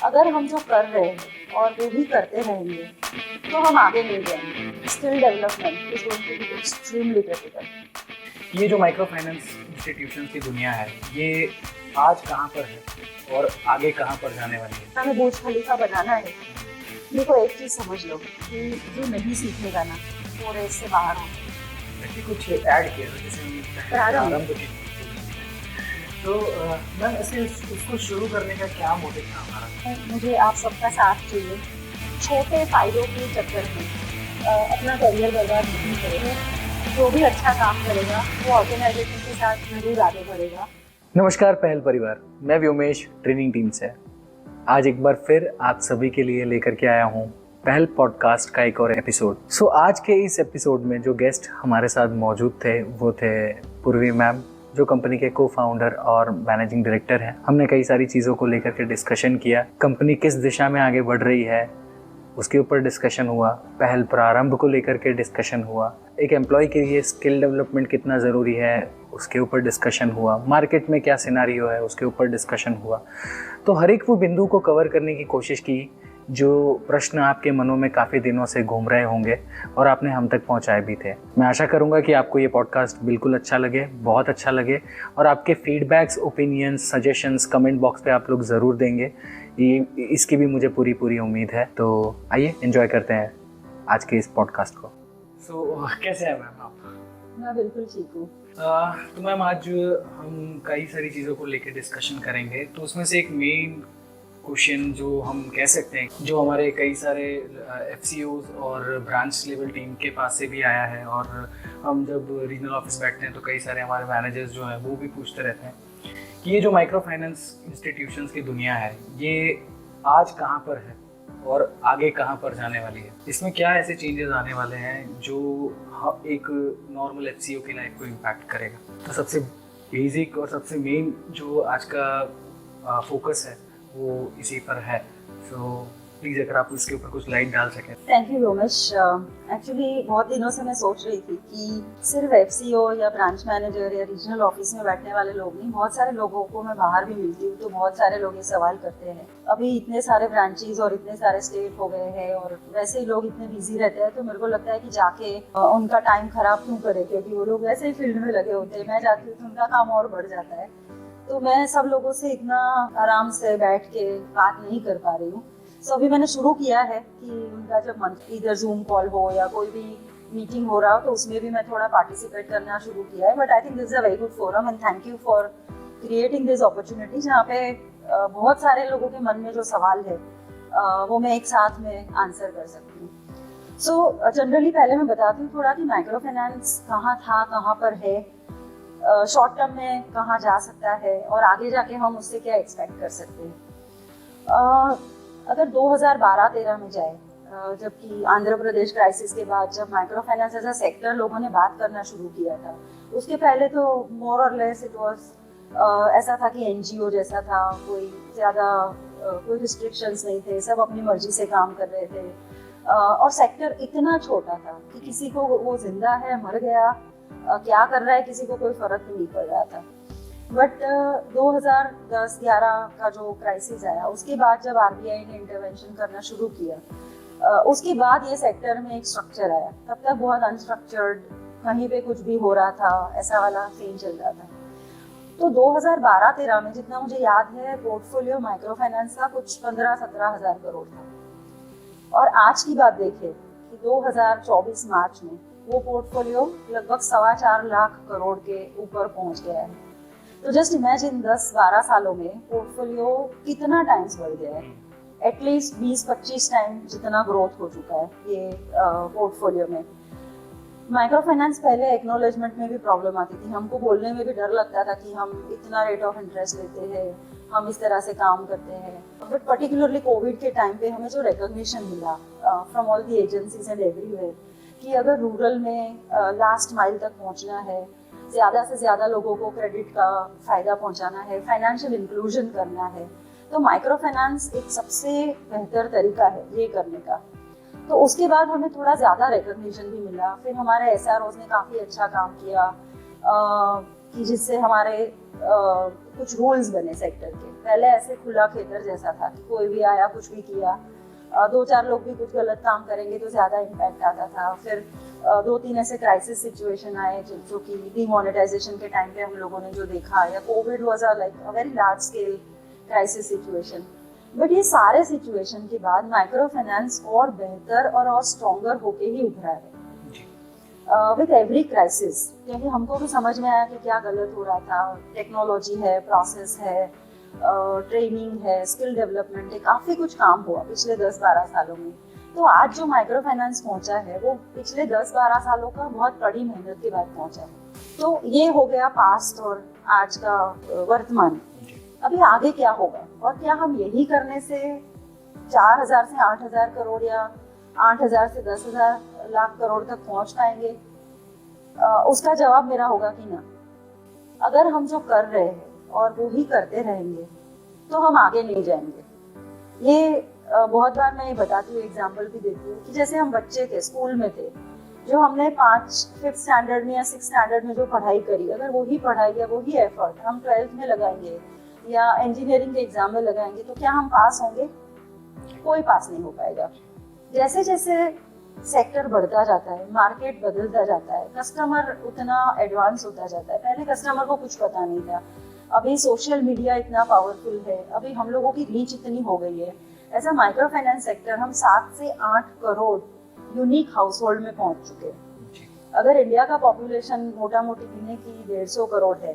अगर हम जो कर रहे हैं और वो भी करते रहेंगे तो हम आगे नहीं जाएंगे। Skill development is going to be extremely critical. ये जो माइक्रो फाइनेंस इंस्टीट्यूशन की दुनिया है, ये आज कहाँ पर है और आगे कहाँ पर जाने वाली है? हमें बुर्ज खलीफा बनाना है। देखो एक चीज़ समझ लो कि जो नहीं सीखेगा ना वो रेस से बाहर हो। कुछ ऐड किया जैसे प्रारंभ की, तो मैम ऐसे उसको शुरू करने का क्या मोटिव था हमारा? मुझे आप सबका साथ चाहिए। छोटे फायदों के चक्कर में अपना करियर बर्बाद नहीं करेगा। जो भी अच्छा काम करेगा वो ऑर्गेनाइजेशन के साथ जरूर आगे बढ़ेगा। नमस्कार पहल परिवार, मैं व्योमेश ट्रेनिंग टीम से आज एक बार फिर आप सभी के लिए लेकर के आया हूँ पहल पॉडकास्ट का एक और एपिसोड। आज के इस एपिसोड में जो गेस्ट हमारे साथ मौजूद थे वो थे पूर्वी मैम, जो कंपनी के को फाउंडर और मैनेजिंग डायरेक्टर हैं। हमने कई सारी चीज़ों को लेकर के डिस्कशन किया। कंपनी किस दिशा में आगे बढ़ रही है उसके ऊपर डिस्कशन हुआ, पहल प्रारंभ को लेकर के डिस्कशन हुआ, एक एम्प्लॉय के लिए स्किल डेवलपमेंट कितना ज़रूरी है उसके ऊपर डिस्कशन हुआ, मार्केट में क्या सिनारियो है उसके ऊपर डिस्कशन हुआ। तो हर एक वो बिंदु को कवर करने की कोशिश की जो प्रश्न आपके मनों में काफ़ी दिनों से घूम रहे होंगे और आपने हम तक पहुंचाए भी थे। मैं आशा करूंगा कि आपको ये पॉडकास्ट बिल्कुल अच्छा लगे, बहुत अच्छा लगे, और आपके feedbacks, opinions, suggestions comment box पे आप लोग ज़रूर देंगे। इसकी भी मुझे पूरी उम्मीद है। तो आइए एंजॉय करते हैं आज के इस पॉडकास्ट को। कैसे हैं मैम आप? मैं बिल्कुल ठीक हूँ। तो मैम आज हम कई सारी चीज़ों को लेकर डिस्कशन करेंगे। तो उसमें से एक मेन क्वेश्चन जो हम कह सकते हैं, जो हमारे कई सारे एफसीओज और ब्रांच लेवल टीम के पास से भी आया है, और हम जब रीजनल ऑफिस बैठते हैं तो कई सारे हमारे मैनेजर्स जो हैं वो भी पूछते रहते हैं कि ये जो माइक्रो फाइनेंस इंस्टीट्यूशंस की दुनिया है ये आज कहाँ पर है और आगे कहाँ पर जाने वाली है। इसमें क्या ऐसे चेंजेस आने वाले हैं जो एक नॉर्मल एफसीओ की लाइफ को इम्पैक्ट करेगा। तो सबसे बेसिक और सबसे मेन जो आज का फोकस है वो इसी पर है। प्लीज़ अगर आप इसके ऊपर कुछ लाइट डाल सकें। Thank you Vyomesh. एक्चुअली बहुत दिनों से मैं सोच रही थी कि सिर्फ एफसीओ या ब्रांच मैनेजर या रीजनल ऑफिस में बैठने वाले लोग नहीं, बहुत सारे लोगों को मैं बाहर भी मिलती हूँ तो बहुत सारे लोग ये सवाल करते हैं। अभी इतने सारे ब्रांचेस और इतने सारे स्टेट हो गए हैं और वैसे ही लोग इतने बिजी रहते हैं, तो मेरे को लगता है कि जाके उनका टाइम खराब क्यों करे, क्योंकि वो लोग वैसे ही फील्ड में लगे होते हैं। मैं जाती हूँ तो उनका काम और बढ़ जाता है। तो मैं सब लोगों से इतना आराम से बैठ के बात नहीं कर पा रही हूँ। अभी मैंने शुरू किया है कि उनका जब इधर जूम कॉल हो या कोई भी मीटिंग हो रहा हो तो उसमें भी मैं थोड़ा पार्टिसिपेट करना शुरू किया है। But I think this is a very good forum and thank you for creating this opportunity, जहाँ पे बहुत सारे लोगों के मन में जो सवाल है वो मैं एक साथ में आंसर कर सकती हूँ। जनरली पहले मैं बताती हूँ थोड़ा कि माइक्रो फाइनेंस कहाँ था, कहाँ पर है, शॉर्ट टर्म में कहाँ जा सकता है और आगे जाके हम उससे क्या एक्सपेक्ट कर सकते हैं। अगर 2012-13 में जाए, जबकि आंध्र प्रदेश क्राइसिस के बाद जब micro finance as a sector लोगों ने बात करना शुरू किया था, उसके पहले तो मोर और लेस इट वाज ऐसा था कि एनजीओ जैसा था, कोई ज़्यादा कोई रिस्ट्रिक्शंस नहीं थे, सब अपनी मर्जी से काम कर रहे थे और सेक्टर इतना छोटा था कि किसी को वो जिंदा है, मर गया, क्या कर रहा है, किसी को कोई फर्क नहीं पड़ रहा था। बट 2010-11 का जो क्राइसिस आया उसके बाद जब आरबीआई ने इंटरवेंशन करना शुरू किया, उसके बाद ये सेक्टर में एक स्ट्रक्चर आया। तब तक बहुत अनस्ट्रक्चर्ड, कहीं पे कुछ भी हो रहा था, ऐसा वाला सीन चल रहा था। तो 2012-13 में जितना मुझे याद है पोर्टफोलियो माइक्रो फाइनेंस का कुछ 15-17 हज़ार करोड़ था, और आज की बात देखें कि 2024 मार्च में वो पोर्टफोलियो लगभग 4.25 लाख करोड़ के ऊपर पहुंच गया है। तो जस्ट इमेजिन 10-12 सालों में पोर्टफोलियो कितना टाइम्स बढ़ गया है। एटलीस्ट 20-25 टाइम जितना ग्रोथ हो चुका है ये पोर्टफोलियो में। माइक्रो फाइनेंस पहले एक्नॉलेजमेंट में भी प्रॉब्लम आती थी, हमको बोलने में भी डर लगता था कि हम इतना रेट ऑफ इंटरेस्ट लेते हैं, हम इस तरह से काम करते हैं। बट पर्टिकुलरली कोविड के टाइम पे हमें जो रिकॉग्निशन मिला from all the agencies and everywhere कि अगर रूरल में लास्ट माइल तक पहुंचना है, ज़्यादा से ज़्यादा लोगों को क्रेडिट का फ़ायदा पहुंचाना है, फाइनेंशियल इंक्लूजन करना है, तो माइक्रो फाइनेंस एक सबसे बेहतर तरीका है ये करने का। तो उसके बाद हमें थोड़ा ज़्यादा रिकॉग्निशन भी मिला। फिर हमारे एसआरओज ने काफ़ी अच्छा काम किया, कि जिससे हमारे कुछ रूल्स बने सेक्टर के। पहले ऐसे खुला खेतर जैसा था कि कोई भी आया कुछ भी किया, 2-4 लोग भी कुछ गलत काम करेंगे तो ज़्यादा इम्पैक्ट आता था। फिर 2-3 ऐसे क्राइसिस सिचुएशन आए जो कि डीमोनेटाइजेशन के टाइम पे हम लोगों ने जो देखा, या Covid was a very large scale crisis situation. But ये सारे सिचुएशन के बाद माइक्रो फाइनेंस और बेहतर और स्ट्रॉन्गर होके ही उभरा है विद एवरी क्राइसिस, क्योंकि हमको भी समझ में आया कि क्या गलत हो रहा था। टेक्नोलॉजी है, प्रोसेस है, ट्रेनिंग है, स्किल डेवलपमेंट है, काफ़ी कुछ काम हुआ पिछले 10-12 सालों में। तो आज जो माइक्रो फाइनेंस पहुंचा है वो पिछले 10-12 सालों का बहुत कड़ी मेहनत के बाद पहुंचा है। तो ये हो गया पास्ट और आज का वर्तमान। अभी आगे क्या होगा, और क्या हम यही करने से 4,000 से 8,000 करोड़ या 8,000 से 10,000 लाख करोड़ तक पहुंच पाएंगे? उसका जवाब मेरा होगा कि ना। अगर हम जो कर रहे हैं और वो ही करते रहेंगे तो हम आगे नहीं जाएंगे। ये बहुत बार मैं ये बताती हूँ, एग्जाम्पल भी देती हूँ कि जैसे हम बच्चे थे, स्कूल में थे, जो हमने 5th स्टैंडर्ड में या 6th स्टैंडर्ड में जो पढ़ाई करी, अगर वही पढ़ाई या वही एफर्ट हम 12th में लगाएंगे या इंजीनियरिंग के एग्जाम में लगाएंगे तो क्या हम पास होंगे? कोई पास नहीं हो पाएगा। जैसे जैसे सेक्टर बढ़ता जाता है, मार्केट बदलता जाता है, कस्टमर उतना एडवांस होता जाता है। पहले कस्टमर को कुछ पता नहीं था, अभी सोशल मीडिया इतना पावरफुल है, अभी हम लोगों की रीच इतनी हो गई है। ऐसा माइक्रो फाइनेंस सेक्टर हम 7 से 8 करोड़ यूनिक हाउस होल्ड में पहुंच चुके हैं। अगर इंडिया का पॉपुलेशन मोटा मोटी गिनने की 150 करोड़ है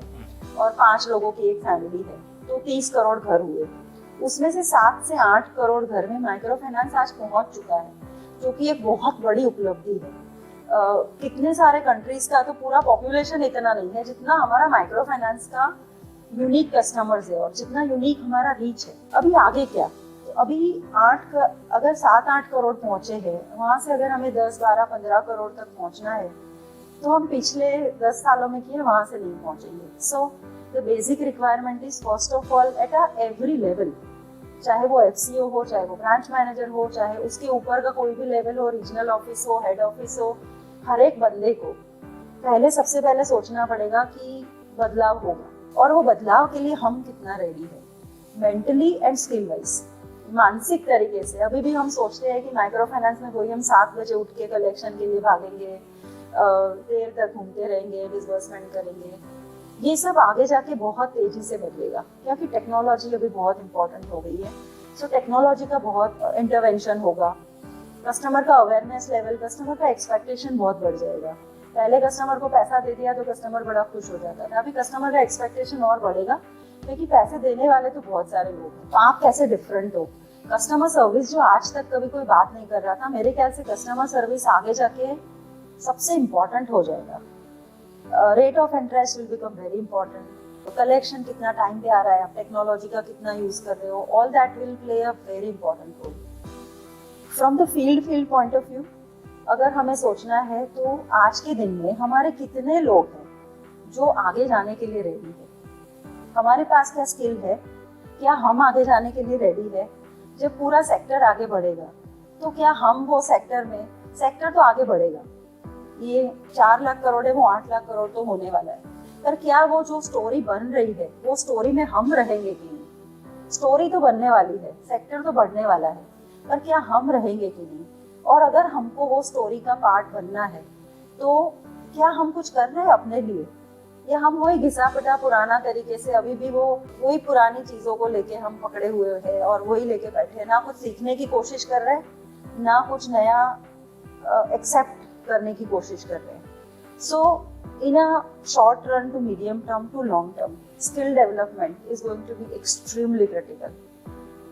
और 5 लोगों की एक फैमिली है तो 30 करोड़ घर हुए। उसमें से 7 से 8 करोड़ घर में माइक्रो फाइनेंस आज पहुंच चुका है, जो कि एक बहुत बड़ी उपलब्धि है। कितने सारे कंट्रीज का तो पूरा पॉपुलेशन इतना नहीं है जितना हमारा माइक्रो फाइनेंस का यूनिक कस्टमर्स है और जितना यूनिक हमारा रीच है। अभी आगे क्या? तो अभी अगर 7-8 करोड़ पहुंचे हैं, वहां से अगर हमें 10, 12, 15 करोड़ तक पहुंचना है तो हम पिछले 10 सालों में किए वहां से नहीं पहुंचेंगे। So the basic requirement is first of all at every level, चाहे वो FCO हो, चाहे वो ब्रांच मैनेजर हो, चाहे उसके ऊपर का कोई भी लेवल हो, रीजनल ऑफिस हो, हेड ऑफिस हो, हर एक बंदे को सबसे पहले सोचना पड़ेगा कि बदलाव होगा, और वो बदलाव के लिए हम कितना रेडी है, मेंटली एंड स्किल वाइज, मानसिक तरीके से। अभी भी हम सोचते हैं कि माइक्रो फाइनेंस में कोई हम 7 बजे उठ के कलेक्शन के लिए भागेंगे, देर तक घूमते रहेंगे, डिसबर्समेंट करेंगे। ये सब आगे जाके बहुत तेजी से बदलेगा, क्योंकि टेक्नोलॉजी अभी बहुत इंपॉर्टेंट हो गई है। सो टेक्नोलॉजी का बहुत इंटरवेंशन होगा, कस्टमर का अवेयरनेस लेवल, कस्टमर का एक्सपेक्टेशन बहुत बढ़ जाएगा। पहले कस्टमर को पैसा दे दिया तो कस्टमर बड़ा खुश हो जाता था, अभी कस्टमर का एक्सपेक्टेशन और बढ़ेगा, क्योंकि पैसे देने वाले तो बहुत सारे लोग हैं। तो आप कैसे डिफरेंट हो? कस्टमर सर्विस जो आज तक कभी कोई बात नहीं कर रहा था, मेरे ख्याल से कस्टमर सर्विस आगे जाके सबसे इम्पोर्टेंट हो जाएगा। Rate of interest will become very important. Collection कितना टाइम पे आ रहा है, आप टेक्नोलॉजी का कितना यूज कर रहे हो, all that will play a very important role. From the field point of view अगर हमें सोचना है तो आज के दिन में हमारे कितने लोग हैं जो आगे जाने के लिए रेडी है, हमारे पास क्या स्किल है, क्या हम आगे जाने के लिए रेडी है। जब पूरा सेक्टर आगे बढ़ेगा तो क्या हम वो सेक्टर तो आगे बढ़ेगा, ये 4 लाख करोड़ है, वो 8 लाख करोड़ तो होने वाला है, पर क्या वो जो स्टोरी बन रही है वो स्टोरी में हम रहेंगे कि नहीं? स्टोरी तो बनने वाली है, सेक्टर तो बढ़ने वाला है, पर क्या हम रहेंगे कि नहीं? और अगर हमको वो स्टोरी का पार्ट बनना है तो क्या हम कुछ कर रहे हैं अपने लिए, या हम वही घिसा पिटा पुराना तरीके से अभी भी वही पुरानी चीजों को लेके हम पकड़े हुए हैं और वही लेके बैठे हैं, ना कुछ सीखने की कोशिश कर रहे हैं, ना कुछ नया एक्सेप्ट करने की कोशिश कर रहे हैं। So in a short run to medium term to long term, skill development is going to be extremely critical.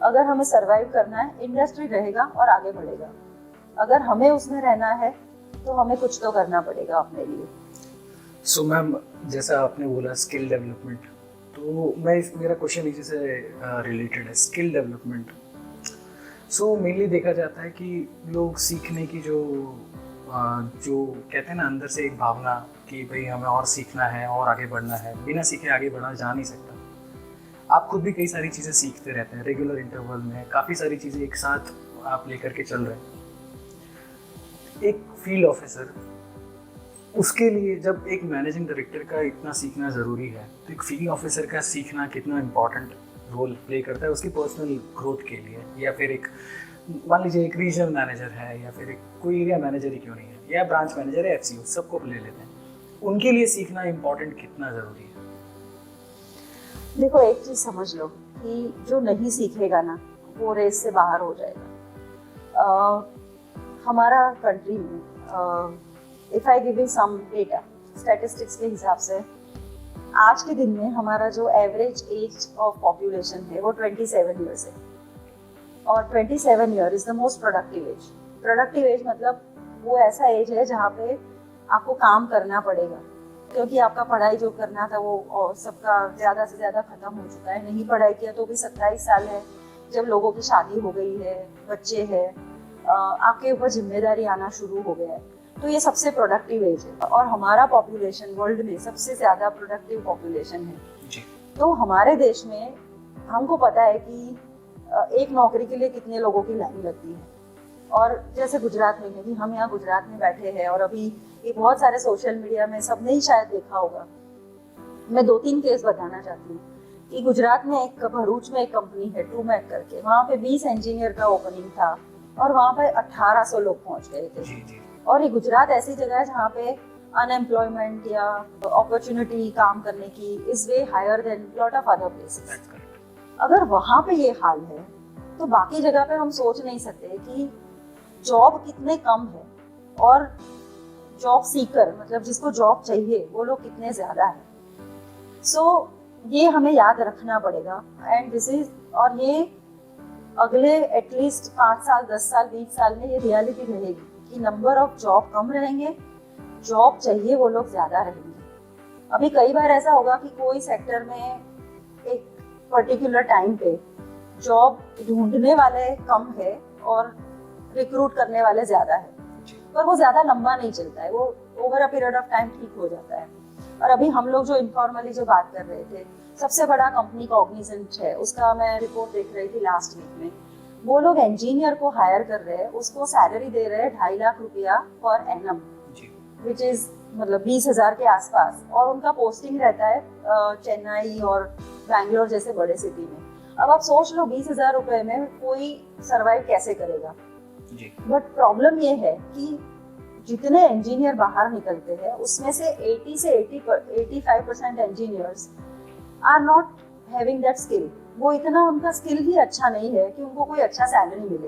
अगर हमें सरवाइव करना है, इंडस्ट्री रहेगा और आगे बढ़ेगा, अगर हमें उसमें रहना है तो हमें कुछ तो करना पड़ेगा अपने लिए। सो मैम, जैसा आपने बोला स्किल डेवलपमेंट, तो मेरा क्वेश्चन इसी से रिलेटेड है, स्किल डेवलपमेंट। सो मेनली देखा जाता है कि लोग सीखने की जो कहते हैं ना, अंदर से एक भावना कि भाई हमें और सीखना है और आगे बढ़ना है, बिना सीखे आगे बढ़ा जा नहीं सकता। आप खुद भी कई सारी चीज़ें सीखते रहते हैं रेगुलर इंटरवल में, काफ़ी सारी चीज़ें एक साथ आप लेकर के चल रहे हैं। एक फील्ड ऑफिसर उसके लिए जब एक मैनेजिंग डायरेक्टर का इतना सीखना ज़रूरी है, तो एक फील्ड ऑफिसर का सीखना कितना इम्पोर्टेंट रोल प्ले करता है उसकी पर्सनल ग्रोथ के लिए? या फिर एक मान लीजिए एक रीजनल मैनेजर है, या फिर एक कोई एरिया मैनेजर ही क्यों नहीं है, या ब्रांच मैनेजर है, एफसीओ, सबको ले लेते हैं, उनके लिए सीखना इम्पोर्टेंट कितना ज़रूरी है? देखो, एक चीज समझ लो कि जो नहीं सीखेगा ना वो रेस से बाहर हो जाएगा। हमारा कंट्री में if I give you some data statistics के हिसाब से आज के दिन में हमारा जो एवरेज एज ऑफ पॉपुलेशन है वो 27 ईयर्स है, और 27 year is the most productive age. Productive age मतलब वो ऐसा एज है जहाँ पे आपको काम करना पड़ेगा, क्योंकि आपका पढ़ाई जो करना था वो और सबका ज़्यादा से ज़्यादा खत्म हो चुका है। नहीं पढ़ाई किया तो भी 27 साल है जब लोगों की शादी हो गई है, बच्चे हैं, आपके ऊपर जिम्मेदारी आना शुरू हो गया है, तो ये सबसे प्रोडक्टिव एज है। और हमारा पॉपुलेशन वर्ल्ड में सबसे ज़्यादा प्रोडक्टिव पॉपुलेशन है जी। तो हमारे देश में हमको पता है कि एक नौकरी के लिए कितने लोगों की लाइन लगती है। और जैसे गुजरात में है कि हम यहाँ गुजरात में बैठे हैं, और अभी ये बहुत सारे सोशल मीडिया में सबने ही शायद देखा होगा। मैं 2-3 केस बताना चाहती हूँ कि गुजरात में एक भरूच में एक कंपनी है ट्रूमैक करके, वहाँ पे 20 इंजीनियर का ओपनिंग था और वहाँ पे 1800 लोग पहुँच गए थे जी। और ये गुजरात ऐसी जगह है जहाँ पे अनएम्प्लॉयमेंट या अपॉर्चुनिटी काम करने की is way higher than lot of other places. अगर वहाँ पे ये हाल है तो बाकी जगह पे हम सोच नहीं सकते कि जॉब कितने कम है और जॉब सीकर मतलब जिसको जॉब चाहिए वो लोग कितने ज्यादा है। सो ये हमें याद रखना पड़ेगा एंड दिस इज, और ये अगले एटलीस्ट 5 साल 10 साल 20 साल में ये रियलिटी रहेगी कि नंबर ऑफ जॉब कम रहेंगे, जॉब चाहिए वो लोग ज्यादा रहेंगे। अभी कई बार ऐसा होगा कि कोई सेक्टर में एक पर्टिकुलर टाइम पे जॉब ढूंढने वाले कम है और रिक्रूट करने वाले ज्यादा है, पर वो ज्यादा लंबा नहीं चलता है, वो over a period of time ठीक हो जाता है। और अभी हम लोग जो इनफॉर्मली जो बात कर रहे थे, सबसे बड़ा कंपनी कॉग्निजेंट है, उसका मैं रिपोर्ट देख रही थी लास्ट वीक में। वो लोग इंजीनियर को हायर कर रहे हैं, उसको सैलरी दे रहे हैं 2.5 लाख रुपया पर एनम, विच इज मतलब 20,000 के आसपास, और उनका पोस्टिंग रहता है चेन्नई और बैंगलोर जैसे बड़े सिटी में। अब आप सोच लो 20,000 रुपए में कोई सर्वाइव कैसे करेगा। बट प्रॉब्लम ये है कि जितने इंजीनियर बाहर निकलते हैं उसमें से 80 से 85% engineers are not having that skill. वो इतना उनका स्किल ही अच्छा नहीं है कि उनको कोई अच्छा सैलरी मिले।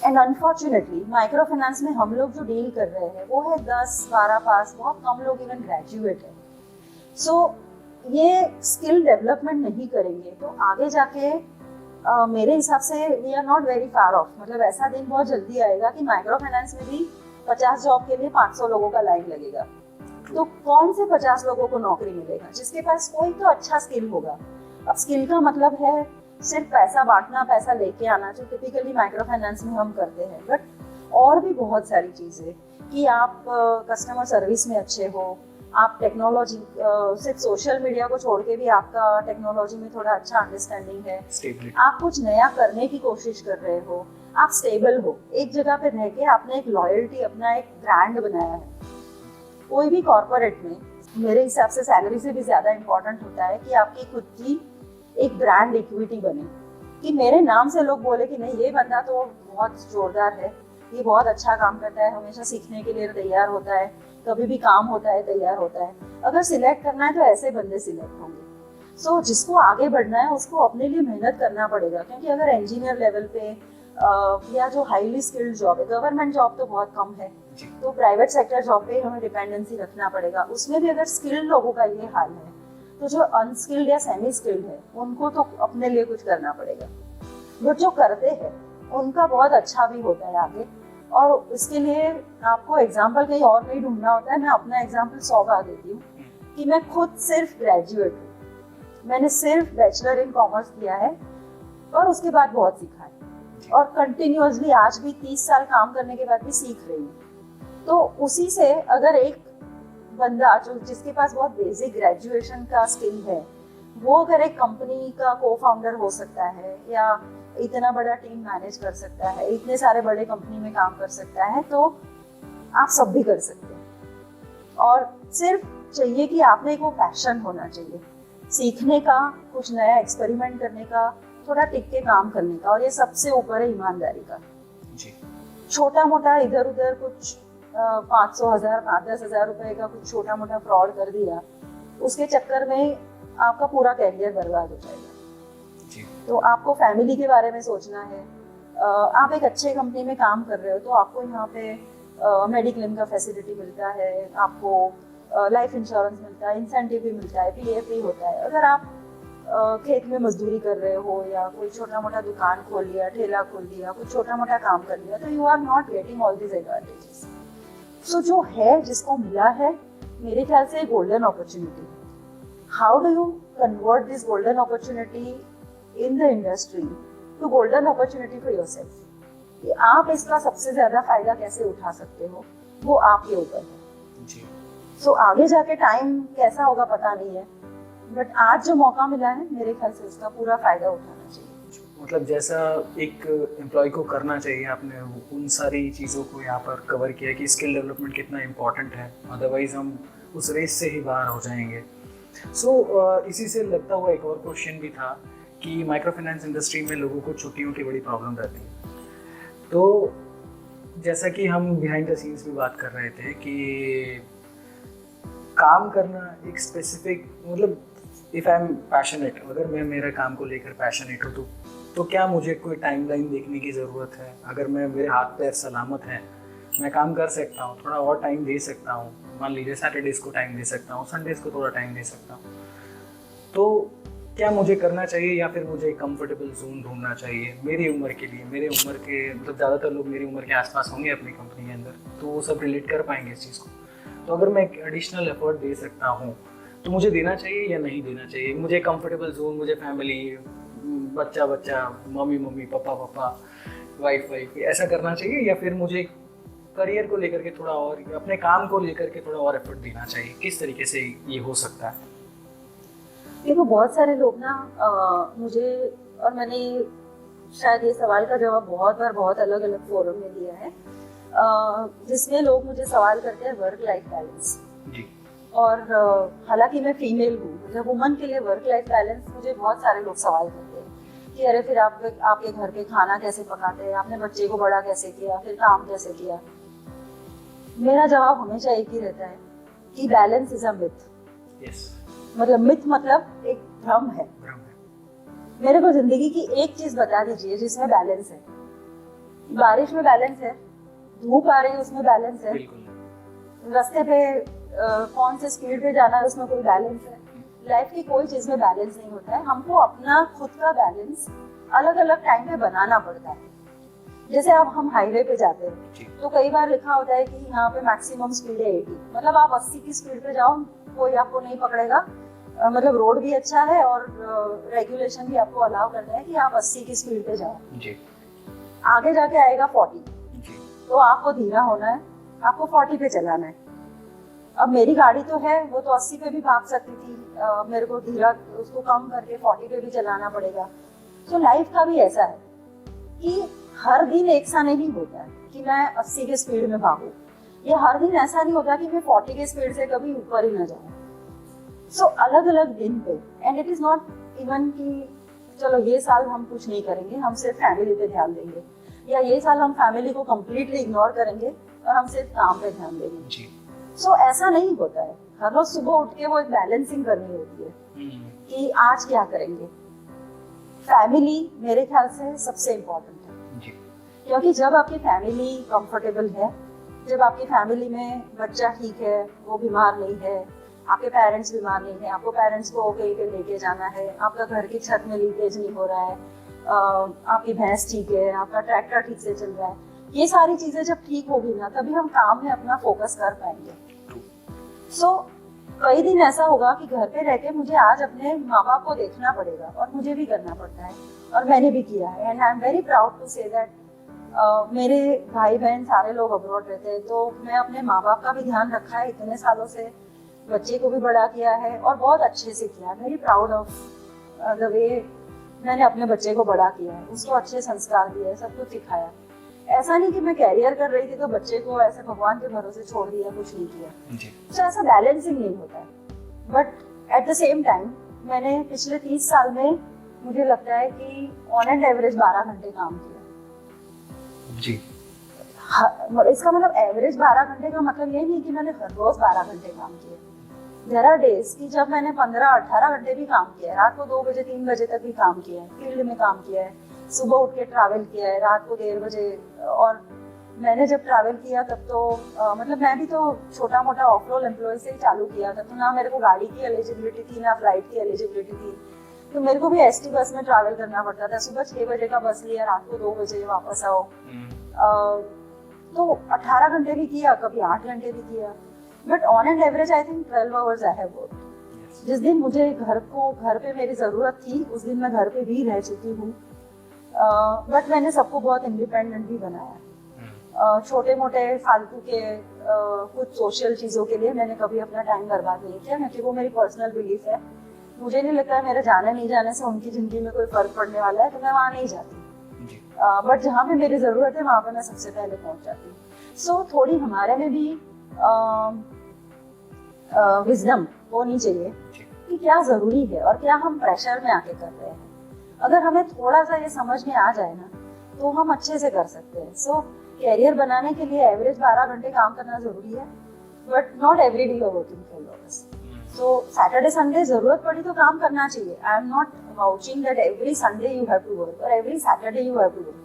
एंड अनफॉर्चुनेटली माइक्रो फाइनेंस में हम लोग जो डील कर रहे हैं वो है 10-12 पास, बहुत कम लोग इवन ग्रेजुएट है। सो ये स्किल डेवलपमेंट नहीं करेंगे तो आगे जाके मेरे हिसाब से we are not very far off. मतलब ऐसा दिन बहुत जल्दी आएगा कि माइक्रो फाइनेंस में भी 50 जॉब के लिए 500 लोगों का लाइन लगेगा। तो कौन से 50 लोगों को नौकरी मिलेगा जिसके पास कोई तो अच्छा स्किल होगा। अब स्किल का मतलब है सिर्फ पैसा बांटना, पैसा लेके आना, जो टिपिकली माइक्रो फाइनेंस में हम करते हैं, बट और भी बहुत सारी चीजें कि आप कस्टमर सर्विस में अच्छे हो, आप टेक्नोलॉजी सिर्फ सोशल मीडिया को छोड़ के भी आपका टेक्नोलॉजी में थोड़ा अच्छा अंडरस्टैंडिंग है, आप कुछ नया करने की कोशिश कर रहे हो, आप स्टेबल हो, एक जगह पे रह के आपने एक लॉयल्टी, अपना एक ब्रांड बनाया है। कोई भी कॉर्पोरेट में मेरे हिसाब से सैलरी से भी ज्यादा इम्पोर्टेंट होता है कि आपकी खुद की एक ब्रांड इक्विटी बने, कि मेरे नाम से लोग बोले कि नहीं ये बंदा तो बहुत जोरदार है, ये बहुत अच्छा काम करता है, हमेशा सीखने के लिए तैयार होता है, कभी भी काम होता है तैयार होता है। अगर सिलेक्ट करना है तो ऐसे बंदे सिलेक्ट होंगे। सो जिसको आगे बढ़ना है उसको अपने लिए मेहनत करना पड़ेगा, क्योंकि अगर इंजीनियर लेवल पे या जो हाईली स्किल्ड जॉब है, गवर्नमेंट जॉब तो बहुत कम है, तो प्राइवेट सेक्टर जॉब पे हमें डिपेंडेंसी रखना पड़ेगा। उसमें भी अगर स्किल्ड लोगों का ये हाल है तो जो अनस्किल्ड या सेमी स्किल्ड है उनको तो अपने लिए कुछ करना पड़ेगा। बट जो करते हैं उनका बहुत अच्छा भी होता है आगे, और इसके लिए आपको एग्जाम्पल कहीं और नहीं ढूंढना होता है। मैं अपना एग्जाम्पल 100 बार देती हूँ कि मैं खुद सिर्फ ग्रेजुएट हूँ, मैंने सिर्फ बैचलर इन कॉमर्स किया है और उसके बाद बहुत सीखा है, और कंटिन्यूअसली आज भी 30 साल काम करने के बाद भी सीख रही हूँ। तो उसी से अगर एक बंदा जो जिसके पास बहुत बेसिक ग्रेजुएशन का स्किल है, वो अगर एक कंपनी का को फाउंडर हो सकता है या इतना बड़ा टीम मैनेज कर सकता है, इतने सारे बड़े कंपनी में काम कर सकता है, तो आप सब भी कर सकते हैं। और सिर्फ चाहिए कि आप में एक वो पैशन होना चाहिए सीखने का, कुछ नया एक्सपेरिमेंट करने का, थोड़ा टिक के काम करने का, और ये सबसे ऊपर है ईमानदारी का जी। छोटा मोटा इधर उधर कुछ 500,000 10,000 रुपए का कुछ छोटा मोटा फ्रॉड कर दिया, उसके चक्कर में आपका पूरा कैरियर बर्बाद हो जाएगा जी। तो आपको फैमिली के बारे में सोचना है। आप एक अच्छे कंपनी में काम कर रहे हो तो आपको यहाँ पे मेडिक्लेम का फैसिलिटी मिलता है, आपको लाइफ इंश्योरेंस मिलता है, इंसेंटिव भी मिलता है, पीएफ भी होता है। अगर आप खेत में मजदूरी कर रहे हो या कोई छोटा मोटा दुकान खोल लिया, ठेला खोल लिया, कुछ छोटा मोटा काम कर लिया, तो you are not getting all this advantages. So जो है, जिसको मिला है, मेरे ख्याल से golden opportunity. How do you convert this golden opportunity in the industry to golden opportunity for yourself? कि आप इसका सबसे ज्यादा फायदा कैसे उठा सकते हो, वो आपके ऊपर है जी। सो आगे जाके टाइम कैसा होगा पता नहीं है, बट आज जो मौका मिला है मेरे ख्याल से उसका पूरा फायदा उठाना चाहिए। मतलब जैसा एक एम्प्लॉय को करना चाहिए, आपने उन सारी चीज़ों को यहाँ पर कवर किया कि स्किल डेवलपमेंट कितना इम्पोर्टेंट है, अदरवाइज हम उस रेस से ही बाहर हो जाएंगे। इसी से लगता हुआ एक और क्वेश्चन भी था कि माइक्रो फाइनेंस इंडस्ट्री में लोगों को छुट्टियों की बड़ी प्रॉब्लम रहती है। तो जैसा कि हम बिहाइंड द सीन्स भी बात कर रहे थे कि काम करना एक स्पेसिफिक, मतलब इफ़ आई एम पैशनेट, अगर मैं मेरे काम को लेकर पैशनेट हूँ तो क्या मुझे कोई टाइमलाइन देखने की ज़रूरत है? अगर मेरे हाथ पैर सलामत हैं, मैं काम कर सकता हूँ, थोड़ा और टाइम दे सकता हूँ, मान लीजिए सैटरडेज़ को टाइम दे सकता हूँ, संडेज़ को थोड़ा टाइम दे सकता हूँ, तो क्या मुझे करना चाहिए या फिर मुझे एक कंफर्टेबल जोन ढूंढना चाहिए मेरी उम्र के लिए? मेरे उम्र के, मतलब ज़्यादातर लोग मेरी उम्र के आसपास होंगे अपनी कंपनी के अंदर, तो वो सब रिलेट कर पाएंगे इस चीज़ को। तो अगर मैं एक एडिशनल एफर्ट दे सकता हूँ तो मुझे देना चाहिए या नहीं देना चाहिए? मुझे कंफर्टेबल जोन, मुझे फैमिली, बच्चा, मम्मी, पापा, वाइफ, ऐसा करना चाहिए, या फिर मुझे करियर को लेकर के थोड़ा और, अपने काम को लेकर के थोड़ा और एफर्ट देना चाहिए? किस तरीके से ये हो सकता है? देखो, बहुत सारे लोग ना मुझे, और मैंने शायद ये सवाल का जवाब बहुत बार बहुत अलग अलग फोरम में दिया है, जिसमें लोग मुझे सवाल करते हैं वर्क लाइफ बैलेंस जी। और हालांकि मैं फीमेल हूँ, मतलब वुमन के लिए वर्क लाइफ बैलेंस मुझे बहुत सारे लोग सवाल करते हैं कि अरे फिर आपके घर पे खाना कैसे पकाते हैं, आपने बच्चे को बड़ा कैसे किया, फिर काम कैसे किया। मेरा जवाब हमेशा एक ही रहता है कि बैलेंस इज अ मिथ। मतलब मिथ मतलब एक भ्रम है। मेरे को जिंदगी की एक चीज बता दीजिए जिसमें बैलेंस है। बारिश में बैलेंस है, धूप आ रही है उसमें बैलेंस है, रास्ते पे कौन से स्पीड पे जाना है उसमें कोई बैलेंस है। लाइफ की कोई चीज में बैलेंस नहीं होता है। हमको अपना खुद का बैलेंस अलग अलग टाइम पे बनाना पड़ता है। जैसे अब हम हाईवे पे जाते हैं तो कई बार लिखा होता है कि यहाँ पे मैक्सिमम स्पीड है 80, मतलब आप 80 की स्पीड पे जाओ, कोई आपको नहीं पकड़ेगा। मतलब रोड भी अच्छा है और रेगुलेशन भी आपको अलाउ करता है कि आप 80 की स्पीड पे जाओ जी। आगे जाके आएगा 40 जी। तो आपको धीरा होना है, आपको 40 पे चलाना है। अब मेरी गाड़ी तो है, वो तो 80 पे भी भाग सकती थी, मेरे को धीरा उसको कम करके 40 पे भी चलाना पड़ेगा। तो लाइफ का भी ऐसा है कि हर दिन एक सा नहीं होता है कि मैं 80 के स्पीड में भागूं, या हर दिन ऐसा नहीं होता कि मैं 40 के स्पीड से कभी ऊपर ही ना जाऊं। सो अलग अलग दिन पे, and it is not even कि चलो ये साल हम कुछ नहीं करेंगे, हम सिर्फ फैमिली पे ध्यान देंगे, या ये साल हम फैमिली को कम्प्लीटली इग्नोर करेंगे और हम सिर्फ काम पे ध्यान देंगे जी। सो ऐसा नहीं होता है। हर रोज सुबह उठ के वो एक बैलेंसिंग करनी होती है कि आज क्या करेंगे। फैमिली मेरे ख्याल से सबसे इम्पोर्टेंट है जी। क्योंकि जब आपकी फैमिली कंफर्टेबल है, जब आपकी फैमिली में बच्चा ठीक है, वो बीमार नहीं है, आपके पेरेंट्स बीमार नहीं है, आपको पेरेंट्स को कहीं पे लेके जाना है, आपका घर की छत में लीकेज नहीं हो रहा है, आपकी भैंस ठीक है, आपका ट्रैक्टर ठीक से चल रहा है, ये सारी चीजें जब ठीक होगी ना, तभी हम काम में अपना फोकस कर पाएंगे। सो कई दिन ऐसा होगा कि घर पे रह के मुझे आज अपने माँ बाप को देखना पड़ेगा, और मुझे भी करना पड़ता है, और मैंने भी किया है, and I am very proud to say that मेरे भाई बहन सारे लोग अब्रॉड रहते हैं, तो मैं अपने माँ बाप का भी ध्यान रखा है इतने सालों से, बच्चे को भी बड़ा किया है और बहुत अच्छे से किया है। Very proud of the way मैंने अपने बच्चे को बड़ा किया है, उसको अच्छे संस्कार दिए, सब कुछ सिखाया। ऐसा नहीं कि मैं कैरियर कर रही थी तो बच्चे को ऐसे भगवान के भरोसे छोड़ दिया, कुछ नहीं किया। जी। तो ऐसा बैलेंसिंग नहीं होता है। But at the same time मैंने पिछले 30 साल में मुझे लगता है कि ऑन एंड एवरेज 12 घंटे काम किया। जी। इसका मतलब एवरेज 12 घंटे का मतलब ये नहीं कि मैंने हर रोज 12 घंटे काम किए। देयर आर डेज कि जब मैंने 15-18 घंटे भी काम किया है, रात को 2 बजे 3 बजे तक भी काम किया है, फील्ड में काम किया है, सुबह उठ के ट्रैवल किया है, रात को 1:30 बजे। और मैंने जब ट्रैवल किया तब तो मतलब मैं भी तो छोटा मोटा ऑफ रोल एम्प्लॉय से ही चालू किया था, तो ना मेरे को गाड़ी की एलिजिबिलिटी थी ना फ्लाइट की एलिजिबिलिटी थी। तो मेरे को भी एसटी बस में ट्रैवल करना पड़ता था। सुबह 6 बजे का बस लिया, रात को 2 बजे वापस आओ। तो 18 घंटे भी किया, कभी 8 घंटे भी किया। But on and average I think 12 hours I have worked. जिस दिन मुझे घर पे मेरी जरूरत थी उस दिन मैं घर पे भी रह चुकी हूँ। बट मैंने सबको बहुत इंडिपेंडेंट भी बनाया। छोटे मोटे फालतू के कुछ सोशल चीजों के लिए मैंने कभी अपना टाइम बर्बाद नहीं किया, क्योंकि वो मेरी पर्सनल बिलीफ है। मुझे नहीं लगता है मेरे जाने नहीं जाने से उनकी जिंदगी में कोई फर्क पड़ने वाला है, तो मैं वहाँ नहीं जाती। बट जहाँ पे मेरी जरूरत है वहाँ पे मैं सबसे पहले पहुँच जाती हूँ। सो थोड़ी हमारे में भी विजडम होनी चाहिए कि क्या जरूरी है और क्या हम प्रेशर में आके कर रहे हैं। अगर हमें थोड़ा सा ये समझ में आ जाए ना तो हम अच्छे से कर सकते हैं। सो कैरियर बनाने के लिए एवरेज 12 घंटे काम करना जरूरी है, but not every day you are working 12 hours. So Saturday Sunday जरूरत पड़ी तो काम करना चाहिए। I am not vouching that every Sunday you have to work और every Saturday you have to work.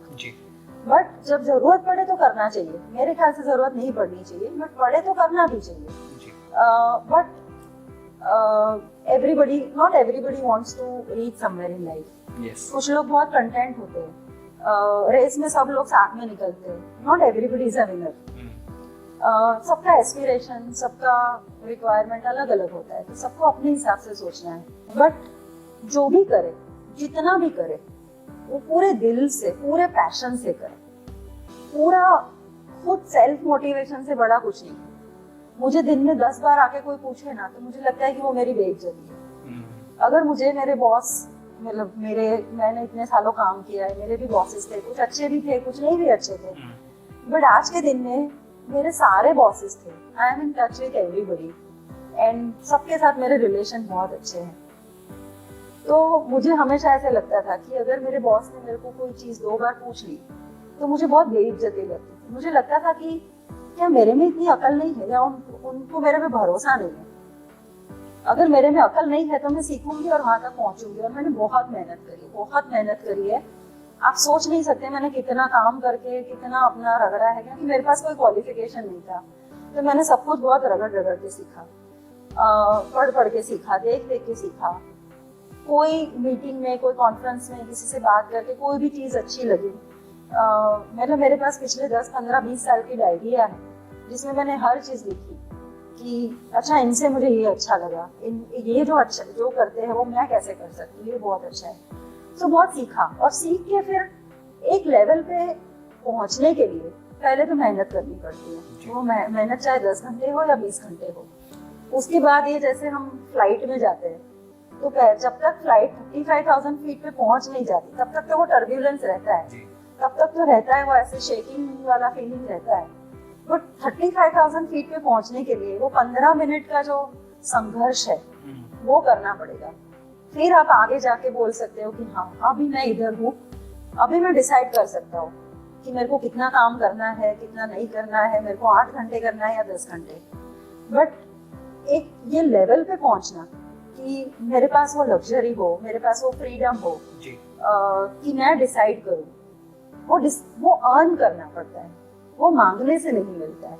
But जब जरूरत पड़े तो करना चाहिए। मेरे ख्याल से जरूरत नहीं पड़नी चाहिए, बट पड़े तो करना भी चाहिए। But everybody not everybody wants to reach somewhere in life. कुछ लोग बहुत कंटेंट होते हैं, रेस में सब लोग साथ में निकलते हैं। Not everybody is a winner. सबका एस्पिरेशन, सबका रिक्वायरमेंट अलग अलग होता है, तो सबको अपने हिसाब से सोचना है। बट जो भी करे, जितना भी करे, वो पूरे दिल से, पूरे पैशन से करे। पूरा खुद सेल्फ मोटिवेशन से बड़ा कुछ नहीं। मुझे दिन में 10 बार आके कोई पूछे ना तो मुझे लगता है कि वो मेरी बेइज्जती है। अगर मुझे मेरे बॉस, मतलब मैंने इतने सालों काम किया है, मेरे भी बॉसेस थे, कुछ अच्छे भी थे, कुछ नहीं भी अच्छे थे। बट आज के दिन में मेरे सारे बॉसेस थे। I am in touch with everybody and सबके साथ मेरे रिलेशन बहुत अच्छे हैं। तो मुझे हमेशा ऐसे लगता था कि अगर मेरे बॉस ने मेरे को कोई चीज 2 बार पूछ ली तो मुझे बहुत बेइज्जती लगती थी। मुझे लगता था कि क्या मेरे में इतनी अकल नहीं है या उनको मेरे पे भरोसा नहीं है। अगर मेरे में अकल नहीं है तो मैं सीखूंगी और वहां तक पहुंचूंगी। और मैंने बहुत मेहनत करी है। आप सोच नहीं सकते मैंने कितना काम करके कितना अपना रगड़ा है, क्योंकि मेरे पास कोई क्वालिफिकेशन नहीं था। तो मैंने सब कुछ बहुत रगड़ के सीखा, पढ़ के सीखा, देख के सीखा। कोई मीटिंग में, कोई कॉन्फ्रेंस में किसी से बात करके कोई भी चीज अच्छी लगी, मतलब मेरे पास पिछले 10, 15, 20 साल की डायरिया है जिसमें मैंने हर चीज लिखी कि अच्छा इनसे मुझे ये अच्छा लगा, ये जो करते हैं वो मैं कैसे कर सकती हूँ, ये बहुत अच्छा है। तो बहुत सीखा और सीख के फिर एक लेवल पे पहुंचने के लिए पहले तो मेहनत करनी पड़ती है। वो मेहनत चाहे 10 घंटे हो या 20 घंटे हो। उसके बाद ये जैसे हम फ्लाइट में जाते हैं तो जब तक फ्लाइट 35,000 फीट पे पहुंच नहीं जाती तब तक तो वो टर्ब्यूलेंस रहता है, तब तक तो रहता है, वो ऐसे शेकिंग वाला फीलिंग रहता है। बट 35,000 फीट पे पहुंचने के लिए वो 15 मिनट का जो संघर्ष है वो करना पड़ेगा। फिर आप आगे जाके बोल सकते हो कि हाँ अभी मैं इधर हूँ, अभी मैं डिसाइड कर सकता हूँ कि मेरे को कितना काम करना है, कितना नहीं करना है, मेरे को 8 घंटे करना है या 10 घंटे। बट एक ये लेवल पे पहुंचना कि मेरे पास वो लग्जरी हो, मेरे पास वो फ्रीडम हो कि मैं डिसाइड करूँ, वो अर्न करना पड़ता है, वो मांगने से नहीं मिलता है।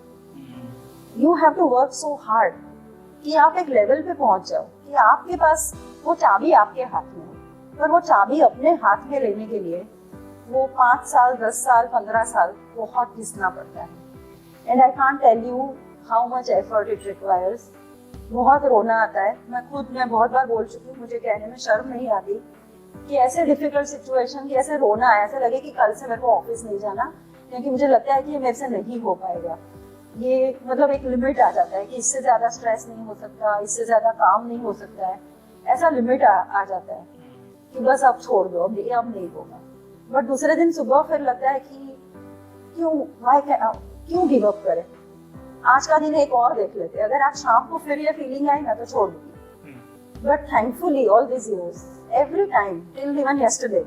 You have to work so hard कि आप एक लेवल पे पहुंच जाओ कि आपके पास वो चाबी आपके हाथ में है। पर वो चाबी अपने हाथ में लेने के लिए वो 5 साल, 10 साल, 15 साल बहुत घिसना पड़ता है। And I can't tell you how much effort it requires. बहुत रोना आता है। मैं बहुत बार बोल चुकी हूँ, मुझे कहने में शर्म नहीं आती कि ऐसे डिफिकल्ट सिचुएशन की ऐसे रोना है, ऐसे लगे कि कल से मेरे को ऑफिस नहीं जाना, क्योंकि मुझे लगता है कि ये मेरे से नहीं हो पाएगा। ये मतलब एक लिमिट आ जाता है कि इससे ज्यादा स्ट्रेस नहीं हो सकता, इससे ज्यादा काम नहीं हो सकता है, ऐसा लिमिट आ जाता है कि बस अब छोड़ दो, अब नहीं होगा। बट दूसरे दिन सुबह फिर लगता है कि क्यों गिव अप करें? आज का दिन एक और देख लेते, अगर आज शाम को फिर ये फीलिंग आई ना तो छोड़ दूंगी। But thankfully all this years, every time till even yesterday,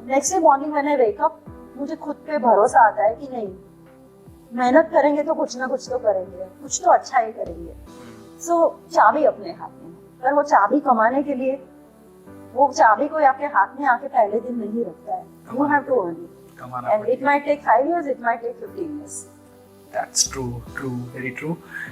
next day morning when I wake up, मुझे खुद पे भरोसा आता है कि नहीं, मेहनत करेंगे तो कुछ ना कुछ तो करेंगे, कुछ तो अच्छा ही करेंगे। सो चाबी अपने हाथ में, पर वो चाबी कमाने के लिए वो चाबी कोई आपके हाथ में आके पहले दिन नहीं रखता है। You have to earn it, and it might take 5 years, it might take 15 years. That's true, very true.